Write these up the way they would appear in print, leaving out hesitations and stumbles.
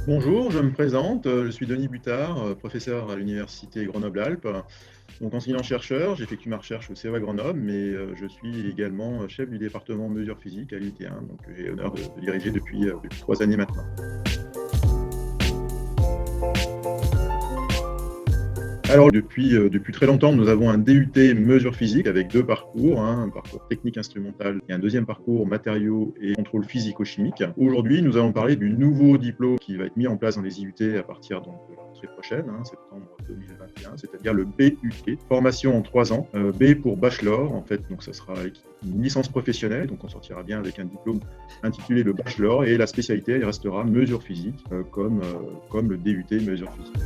Bonjour, je me présente, je suis Denis Buttard, professeur à l'université Grenoble-Alpes. Donc enseignant-chercheur, j'effectue ma recherche au CEA Grenoble, mais je suis également chef du département mesures physiques à l'UT1, donc j'ai l'honneur de diriger depuis 3 années maintenant. Alors depuis très longtemps, nous avons un DUT mesures physiques avec 2 parcours, hein, un parcours technique instrumental et un deuxième parcours matériaux et contrôle physico-chimique. Aujourd'hui, nous allons parler du nouveau diplôme qui va être mis en place dans les IUT à partir donc de la rentrée prochaine, hein, septembre 2021, c'est-à-dire le BUT, formation en 3 ans. B pour bachelor, en fait, donc ça sera une licence professionnelle, donc on sortira bien avec un diplôme intitulé le bachelor, et la spécialité elle restera mesures physiques, comme le DUT mesures physiques.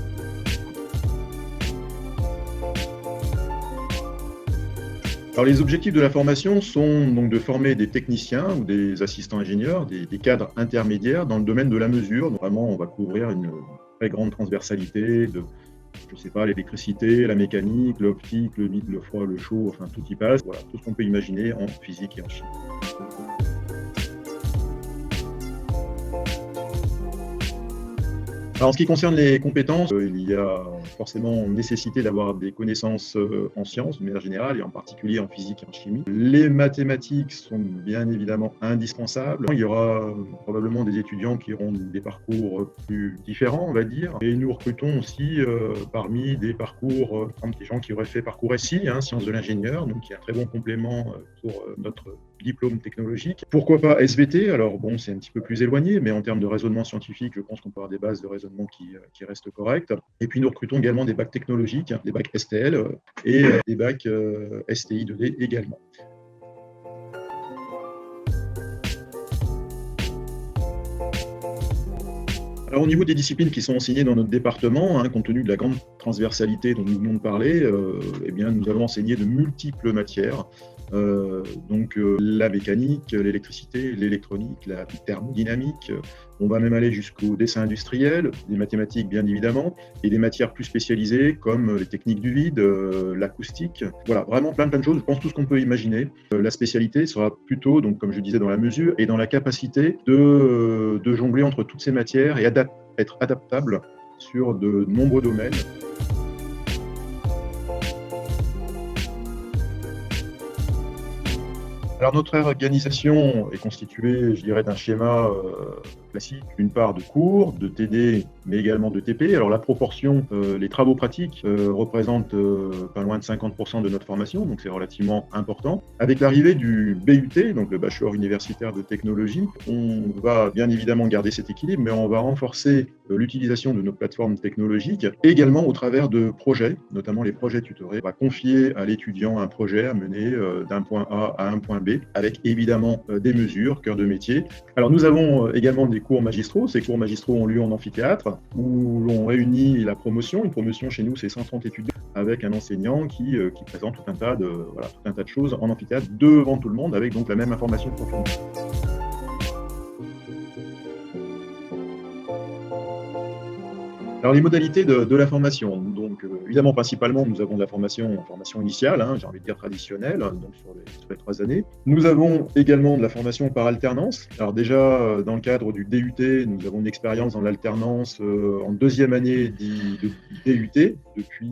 Alors, les objectifs de la formation sont donc de former des techniciens ou des assistants ingénieurs, des cadres intermédiaires dans le domaine de la mesure. Donc, vraiment, on va couvrir une très grande transversalité de, je ne sais pas, l'électricité, la mécanique, l'optique, le vide, le froid, le chaud, enfin tout y passe. Voilà, tout ce qu'on peut imaginer en physique et en chimie. Alors, en ce qui concerne les compétences, il y a forcément nécessité d'avoir des connaissances en sciences de manière générale et en particulier en physique et en chimie. Les mathématiques sont bien évidemment indispensables. Il y aura probablement des étudiants qui auront des parcours plus différents, on va dire. Et nous recrutons aussi parmi des parcours, des gens qui auraient fait parcours SI, hein, sciences de l'ingénieur, donc qui est un très bon complément pour notre diplôme technologique. Pourquoi pas SVT? Alors bon, c'est un petit peu plus éloigné, mais en termes de raisonnement scientifique, je pense qu'on peut avoir des bases de raisonnement qui restent correctes. Et puis nous recrutons également des bacs technologiques, des bacs STL et des bacs STI 2D également. Alors, au niveau des disciplines qui sont enseignées dans notre département, hein, compte tenu de la grande transversalité dont nous venons de parler, eh bien, nous avons enseigné de multiples matières. La mécanique, l'électricité, l'électronique, la thermodynamique. On va même aller jusqu'au dessin industriel, des mathématiques bien évidemment, et des matières plus spécialisées comme les techniques du vide, l'acoustique. Voilà, vraiment plein de choses. Je pense tout ce qu'on peut imaginer. La spécialité sera plutôt, donc, comme je disais, dans la mesure et dans la capacité de jongler entre toutes ces matières et être adaptable sur de nombreux domaines. Alors notre organisation est constituée, je dirais, d'un schéma classique, d'une part de cours, de TD, mais également de TP. Alors la proportion, les travaux pratiques représentent pas loin de 50% de notre formation, donc c'est relativement important. Avec l'arrivée du BUT, donc le Bachelor universitaire de technologie, on va bien évidemment garder cet équilibre, mais on va renforcer l'utilisation de nos plateformes technologiques, également au travers de projets, notamment les projets tutorés. On va confier à l'étudiant un projet à mener d'un point A à un point B, avec évidemment des mesures, cœur de métier. Alors nous avons également des cours magistraux. Ces cours magistraux ont lieu en amphithéâtre, où l'on réunit la promotion. Une promotion chez nous, c'est 130 étudiants, avec un enseignant qui présente tout un tas de choses en amphithéâtre devant tout le monde, avec donc la même information pour tout le monde. Alors, les modalités de la formation. Donc, évidemment, principalement, nous avons de la formation initiale, hein, j'ai envie de dire traditionnelle, donc sur les 3 années. Nous avons également de la formation par alternance. Alors déjà, dans le cadre du DUT, nous avons une expérience dans l'alternance en 2e année du DUT depuis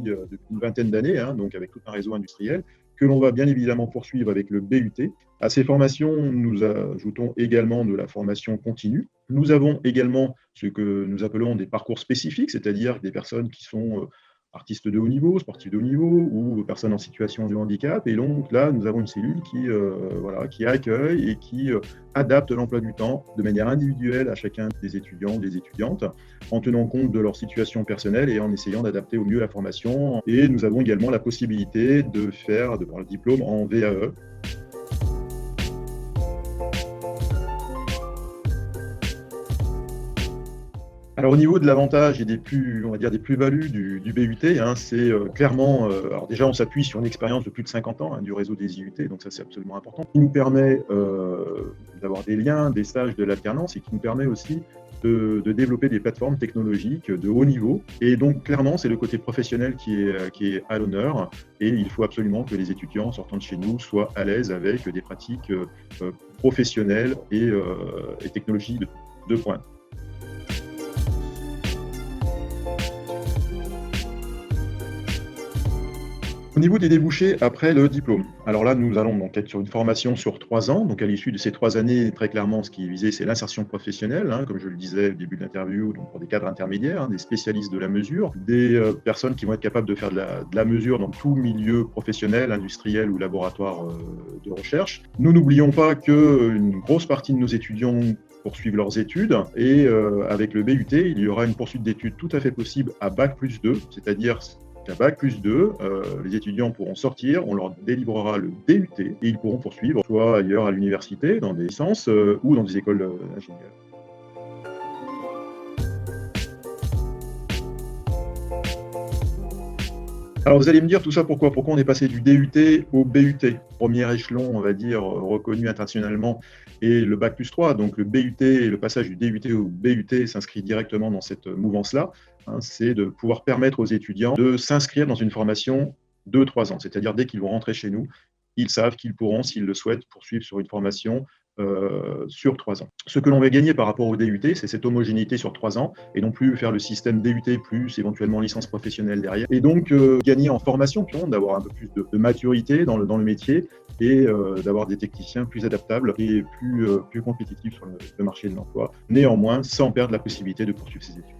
une vingtaine d'années, hein, donc avec tout un réseau industriel, que l'on va bien évidemment poursuivre avec le BUT. À ces formations, nous ajoutons également de la formation continue. Nous avons également ce que nous appelons des parcours spécifiques, c'est-à-dire des personnes qui sont artistes de haut niveau, sportifs de haut niveau ou personnes en situation de handicap. Et donc là, nous avons une cellule qui accueille et qui adapte l'emploi du temps de manière individuelle à chacun des étudiants, des étudiantes, en tenant compte de leur situation personnelle et en essayant d'adapter au mieux la formation. Et nous avons également la possibilité de faire le diplôme en VAE. Alors, au niveau de l'avantage et des plus-values du BUT, hein, c'est clairement, alors déjà, on s'appuie sur une expérience de plus de 50 ans, hein, du réseau des IUT, donc ça, c'est absolument important, qui nous permet d'avoir des liens, des stages de l'alternance et qui nous permet aussi de développer des plateformes technologiques de haut niveau. Et donc, clairement, c'est le côté professionnel qui est à l'honneur, et il faut absolument que les étudiants sortant de chez nous soient à l'aise avec des pratiques professionnelles et technologies de pointe. Au niveau des débouchés après le diplôme, alors là, nous allons donc être sur une formation sur 3 ans. Donc à l'issue de ces 3 années, très clairement, ce qui est visé, c'est l'insertion professionnelle, hein, comme je le disais au début de l'interview, donc pour des cadres intermédiaires, hein, des spécialistes de la mesure, des personnes qui vont être capables de faire de la mesure dans tout milieu professionnel, industriel ou laboratoire de recherche. Nous n'oublions pas qu'une grosse partie de nos étudiants poursuivent leurs études et avec le BUT, il y aura une poursuite d'études tout à fait possible à Bac+2, c'est-à-dire qu'à Bac+2, les étudiants pourront sortir, on leur délivrera le DUT et ils pourront poursuivre soit ailleurs à l'université, dans des licences ou dans des écoles d'ingénieurs. Alors vous allez me dire tout ça pourquoi? Pourquoi on est passé du DUT au BUT? Premier échelon, on va dire, reconnu internationalement, et le Bac+3. Donc le BUT et le passage du DUT au BUT s'inscrit directement dans cette mouvance-là. Hein, c'est de pouvoir permettre aux étudiants de s'inscrire dans une formation de 3 ans. C'est-à-dire dès qu'ils vont rentrer chez nous, ils savent qu'ils pourront, s'ils le souhaitent, poursuivre sur une formation sur 3 ans. Ce que l'on va gagner par rapport au DUT, c'est cette homogénéité sur 3 ans et non plus faire le système DUT plus éventuellement licence professionnelle derrière. Et donc gagner en formation, d'avoir un peu plus de maturité dans le métier et d'avoir des techniciens plus adaptables et plus compétitifs sur le marché de l'emploi, néanmoins sans perdre la possibilité de poursuivre ses études.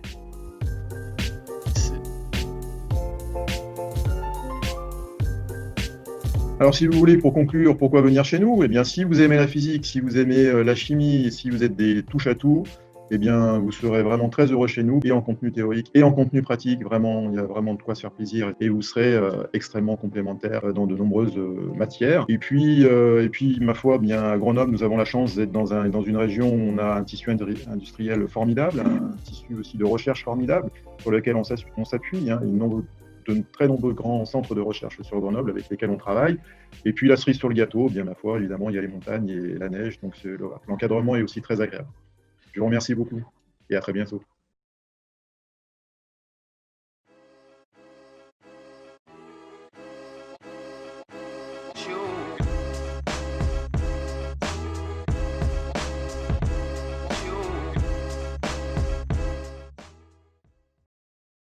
Alors, si vous voulez, pour conclure, pourquoi venir chez nous? Eh bien, si vous aimez la physique, si vous aimez la chimie, si vous êtes des touche-à-tout, eh bien, vous serez vraiment très heureux chez nous, et en contenu théorique, et en contenu pratique. Vraiment, il y a vraiment de quoi se faire plaisir, et vous serez extrêmement complémentaires dans de nombreuses matières. Et puis, ma foi, bien, à Grenoble, nous avons la chance d'être dans une région où on a un tissu industriel formidable, un tissu aussi de recherche formidable, sur lequel on s'appuie, hein, de très nombreux grands centres de recherche sur Grenoble avec lesquels on travaille. Et puis la cerise sur le gâteau, bien ma foi, évidemment, il y a les montagnes et la neige, donc l'encadrement est aussi très agréable. Je vous remercie beaucoup et à très bientôt.